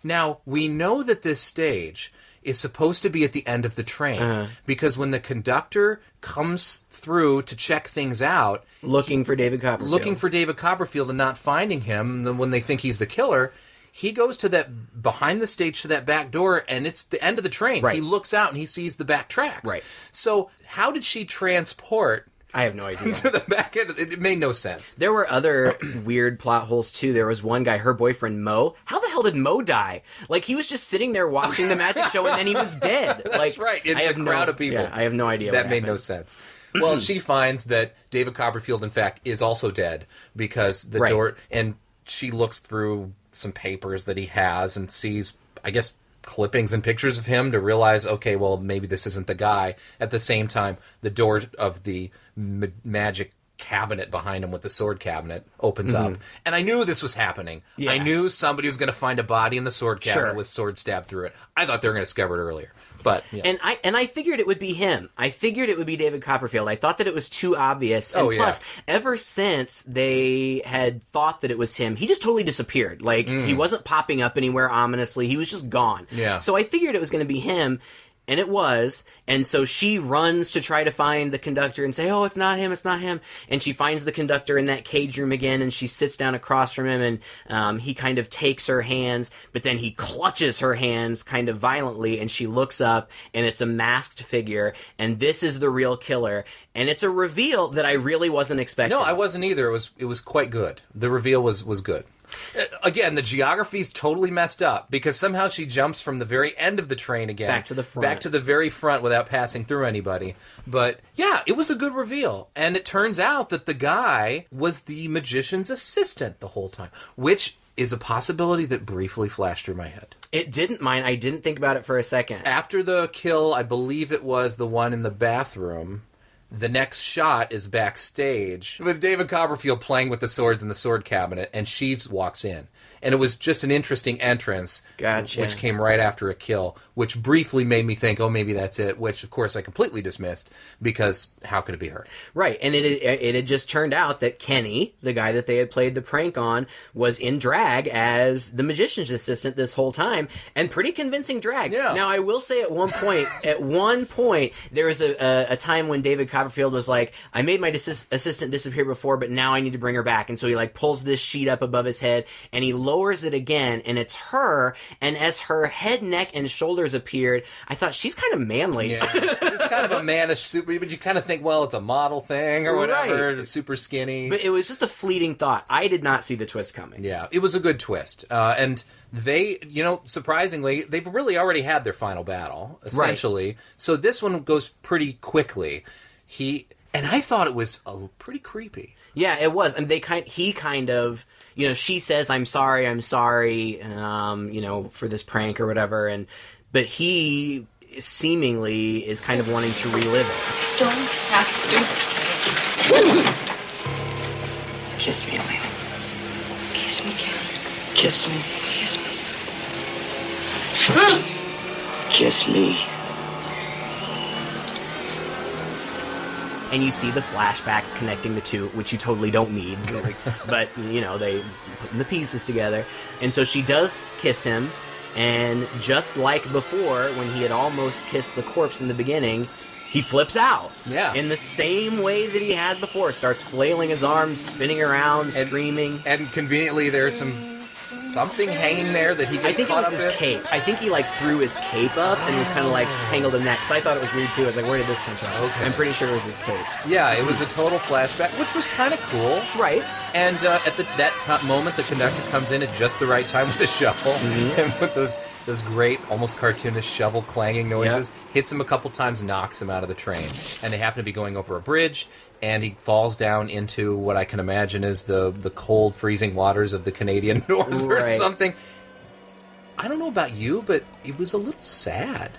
Now, we know that this stage is supposed to be at the end of the train because when the conductor comes through to check things out... Looking for David Copperfield and not finding him, then when they think he's the killer, he goes to that behind the stage to that back door, and it's the end of the train. Right. He looks out and he sees the back tracks. Right. So how did she transport... I have no idea. To the back end, it made no sense. There were other weird plot holes, too. There was one guy, her boyfriend, Mo. How the hell did Mo die? He was just sitting there watching the magic show, and then he was dead. That's right. In a crowd of people. Yeah, I have no idea That made no sense. Well, she finds that David Copperfield, in fact, is also dead because the door... And she looks through some papers that he has and sees, I guess, clippings and pictures of him to realize, okay, well, maybe this isn't the guy. At the same time, the door of the magic cabinet behind him with the sword cabinet opens up. And I knew this was happening. Yeah. I knew somebody was going to find a body in the sword cabinet with sword stabbed through it. I thought they were going to discover it earlier. But and I figured it would be him. I figured it would be David Copperfield. I thought that it was too obvious. And plus, ever since they had thought that it was him, he just totally disappeared. He wasn't popping up anywhere ominously. He was just gone. Yeah. So I figured it was going to be him. And it was. And so she runs to try to find the conductor and say, oh, it's not him, it's not him. And she finds the conductor in that cage room again, and she sits down across from him, and he kind of takes her hands, but then he clutches her hands kind of violently, and she looks up, and it's a masked figure, and this is the real killer. And it's a reveal that I really wasn't expecting. No, I wasn't either. It was quite good. The reveal was good. Again, the geography's totally messed up because somehow she jumps from the very end of the train again. Back to the front. Back to the very front without passing through anybody. But yeah, it was a good reveal. And it turns out that the guy was the magician's assistant the whole time, which is a possibility that briefly flashed through my head. It didn't mine. I didn't think about it for a second. After the kill, I believe it was the one in the bathroom. The next shot is backstage with David Copperfield playing with the swords in the sword cabinet, and she walks in. And it was just an interesting entrance, Gotcha. Which came right after a kill, which briefly made me think, oh, maybe that's it, which, of course, I completely dismissed, because how could it be her? Right, and it had just turned out that Kenny, the guy that they had played the prank on, was in drag as the magician's assistant this whole time, and pretty convincing drag. Yeah. Now, I will say at one point, there was a time when David Copperfield was like, I made my assistant disappear before, but now I need to bring her back, and so he like pulls this sheet up above his head, and he lowers it again, and it's her, and as her head, neck, and shoulders appeared, I thought, she's kind of manly. Yeah, it's kind of a mannish super, but you kind of think, well, it's a model thing or whatever, Right. it's super skinny. But it was just a fleeting thought. I did not see the twist coming. Yeah, it was a good twist. And they, surprisingly, they've really already had their final battle, essentially. Right. So this one goes pretty quickly. And I thought it was pretty creepy. Yeah, it was. And he kind of, she says, I'm sorry, for this prank or whatever. But he seemingly is kind of wanting to relive it. Don't have to. Kiss me, Elena. Kiss me, Ken. Kiss me. Kiss me. Kiss me. And you see the flashbacks connecting the two, which you totally don't need. But, they putting the pieces together. And so she does kiss him, and just like before, when he had almost kissed the corpse in the beginning, he flips out. Yeah. In the same way that he had before. Starts flailing his arms, spinning around, screaming. And conveniently, there's something hanging there that he gets caught up in. I think it was his cape. I think he, threw his cape up and was kind of, tangled in that. Because I thought it was weird, too. I was like, where did this come from? Okay. I'm pretty sure it was his cape. Yeah, it was a total flashback, which was kind of cool. Right. And at that moment, the conductor comes in at just the right time with the shovel. Mm-hmm. And with those great, almost cartoonish shovel clanging noises. Yep. Hits him a couple times, knocks him out of the train. And they happen to be going over a bridge, and he falls down into what I can imagine is the cold, freezing waters of the Canadian North or something. I don't know about you, but it was a little sad.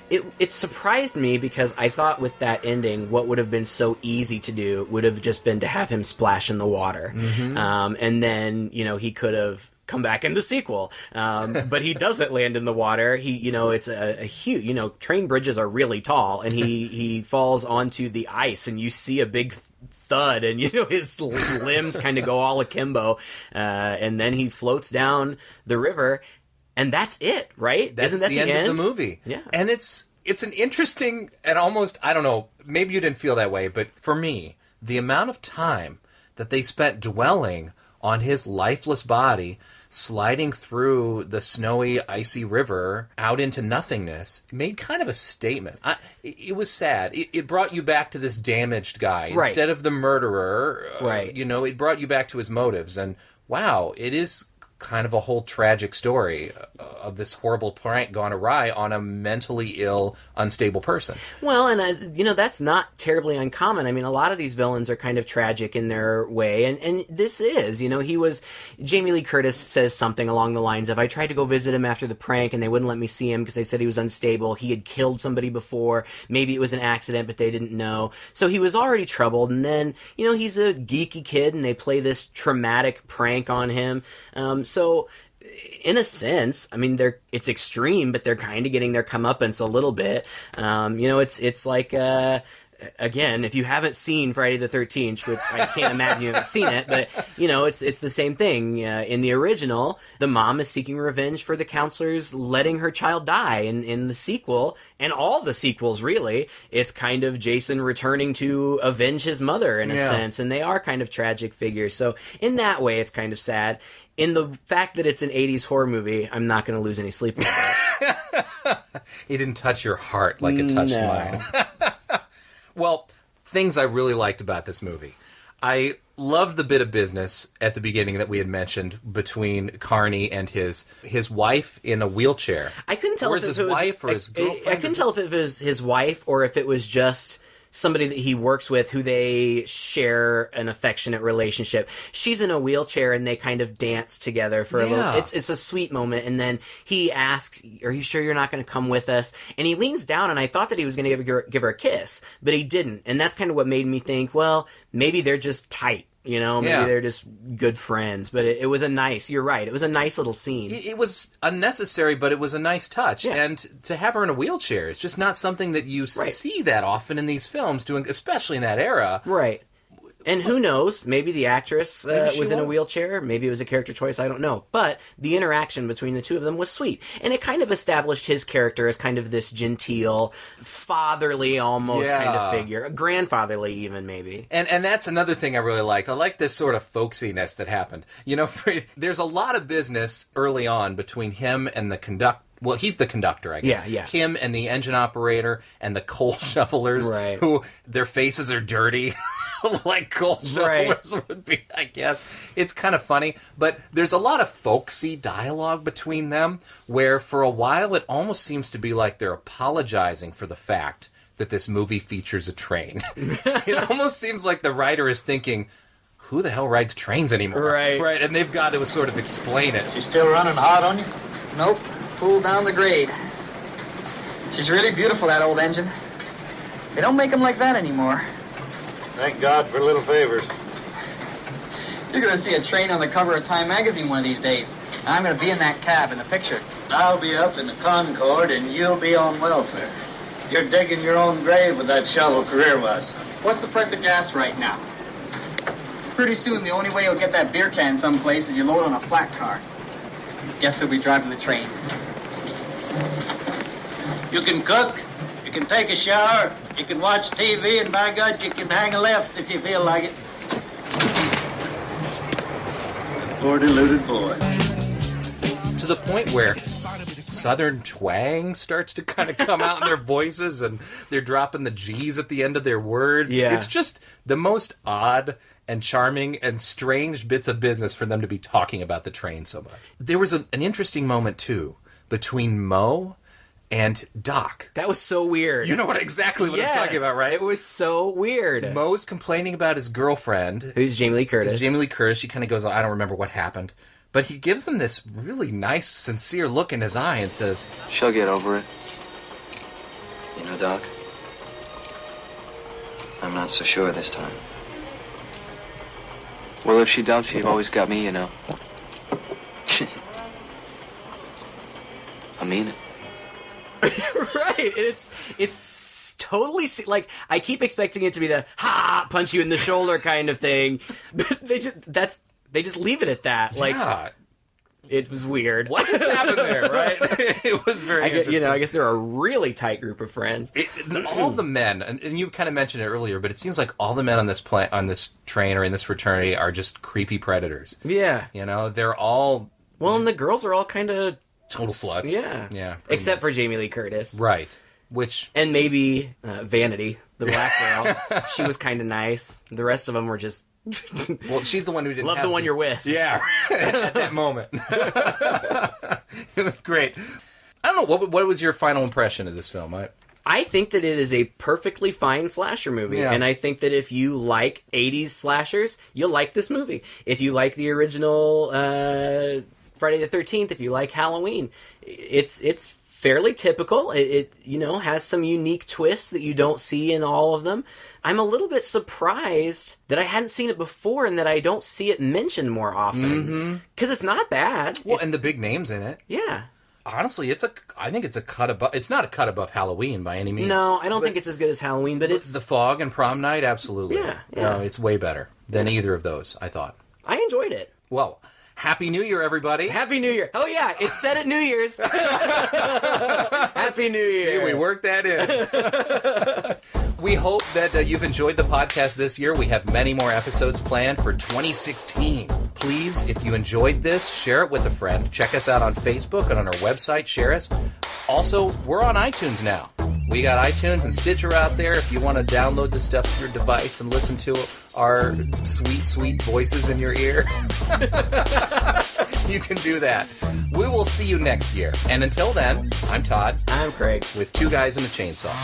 It surprised me because I thought with that ending, what would have been so easy to do would have just been to have him splash in the water. Mm-hmm. And then, he could have come back in the sequel. But he doesn't land in the water. It's a huge, train bridges are really tall, and he falls onto the ice, and you see a big thud, and his limbs kind of go all akimbo, and then he floats down the river. And that's it, right? Isn't that the end of the movie? Yeah. And it's an interesting and almost, I don't know, maybe you didn't feel that way, but for me, the amount of time that they spent dwelling on his lifeless body sliding through the snowy, icy river out into nothingness made kind of a statement. It was sad. It brought you back to this damaged guy. Right. Instead of the murderer, right. It brought you back to his motives. And wow, it is kind of a whole tragic story of this horrible prank gone awry on a mentally ill, unstable person. Well, and that's not terribly uncommon. I mean, a lot of these villains are kind of tragic in their way, and this is, Jamie Lee Curtis says something along the lines of, I tried to go visit him after the prank, and they wouldn't let me see him because they said he was unstable. He had killed somebody before. Maybe it was an accident, but they didn't know. So he was already troubled, and then, he's a geeky kid, and they play this traumatic prank on him. So, in a sense, I mean, it's extreme, but they're kind of getting their comeuppance a little bit. It's like again, if you haven't seen Friday the 13th, which I can't imagine you haven't seen it, but, it's the same thing. In the original, the mom is seeking revenge for the counselors letting her child die. In the sequel, and all the sequels, really, it's kind of Jason returning to avenge his mother, in a sense, and they are kind of tragic figures. So, in that way, it's kind of sad. In the fact that it's an 80s horror movie, I'm not going to lose any sleep over it. It didn't touch your heart like it touched mine. Well, things I really liked about this movie. I loved the bit of business at the beginning that we had mentioned between Carney and his wife in a wheelchair. I couldn't tell or if his it was wife or his girlfriend. I couldn't tell if it was his wife or if it was just somebody that he works with who they share an affectionate relationship. She's in a wheelchair and they kind of dance together for a little. It's a sweet moment, and then he asks, "Are you sure you're not going to come with us?" And he leans down, and I thought that he was going to give her a kiss, but he didn't. And that's kind of what made me think, well, maybe they're just tight. Maybe they're just good friends. But it was you're right, it was a nice little scene. It was unnecessary, but it was a nice touch. Yeah. And to have her in a wheelchair is just not something that you see that often in these films, especially in that era. Right. And who knows, maybe the actress was in a wheelchair, maybe it was a character choice, I don't know. But the interaction between the two of them was sweet. And it kind of established his character as kind of this genteel, fatherly almost kind of figure. Grandfatherly even, maybe. And that's another thing I really liked. I like this sort of folksiness that happened. There's a lot of business early on between him and the conductor. Well, he's the conductor, I guess. Yeah. Him and the engine operator and the coal shovelers, who their faces are dirty, like coal shovelers would be, I guess. It's kind of funny, but there's a lot of folksy dialogue between them, where for a while it almost seems to be like they're apologizing for the fact that this movie features a train. It almost seems like the writer is thinking, who the hell rides trains anymore? Right, and they've got to sort of explain it. She's still running hot on you? Nope. Pulled down the grade. She's really beautiful, that old engine. They don't make them like that anymore. Thank God for little favors. You're going to see a train on the cover of Time magazine one of these days. And I'm going to be in that cab in the picture. I'll be up in the Concorde and you'll be on welfare. You're digging your own grave with that shovel career-wise. What's the price of gas right now? Pretty soon, the only way you'll get that beer can someplace is you load on a flat car. Guess who'll be driving the train? You can cook, you can take a shower, you can watch TV, and by God, you can hang a left if you feel like it. Poor deluded boy. To the point where Southern twang starts to kind of come out in their voices, and they're dropping the G's at the end of their words. Yeah. It's just the most odd and charming and strange bits of business for them to be talking about the train so much. There was an interesting moment, too, between Mo and Doc. That was so weird. You know exactly what I'm talking about, right? It was so weird. Mo's complaining about his girlfriend. Who's Jamie Lee Curtis. She kind of goes, I don't remember what happened. But he gives them this really nice, sincere look in his eye and says, she'll get over it. You know, Doc, I'm not so sure this time. Well, if she dumps you, you've always got me, you know. I mean it. Right, and it's totally like, I keep expecting it to be the punch you in the shoulder kind of thing. They just leave it at that. Like, it was weird. What just happened there, right? It was very interesting. I guess they're a really tight group of friends. All the men, and you kind of mentioned it earlier, but it seems like all the men on this train or in this fraternity are just creepy predators. Yeah. They're all... Well, and the girls are all kind of... total sluts. Yeah. Except for Jamie Lee Curtis. Right. And maybe Vanity, the black girl. She was kind of nice. The rest of them were just... Well, she's the one who didn't love the one you're with. Yeah, at that moment. It was great. I don't know, what was your final impression of this film? I think that it is a perfectly fine slasher movie, and I think that if you like 80s slashers, you'll like this movie. If you like the original Friday the 13th, if you like Halloween, it's fairly typical. It has some unique twists that you don't see in all of them. I'm a little bit surprised that I hadn't seen it before and that I don't see it mentioned more often. Because it's not bad. Well, and the big names in it. Yeah. honestly, I think it's a cut above. It's not a cut above Halloween by any means. No, I don't think it's as good as Halloween, but it's The Fog and Prom Night, absolutely. Yeah. No, it's way better than either of those, I thought. I enjoyed it. Well, Happy New Year, everybody. Happy New Year. Oh, yeah, it's set at New Year's. Happy New Year. See, we worked that in. We hope that you've enjoyed the podcast this year. We have many more episodes planned for 2016. Please, if you enjoyed this, share it with a friend. Check us out on Facebook and on our website. Share us. Also, we're on iTunes now. We got iTunes and Stitcher out there. If you want to download the stuff to your device and listen to our sweet, sweet voices in your ear, you can do that. We will see you next year. And until then, I'm Todd. I'm Craig. With Two Guys and a Chainsaw.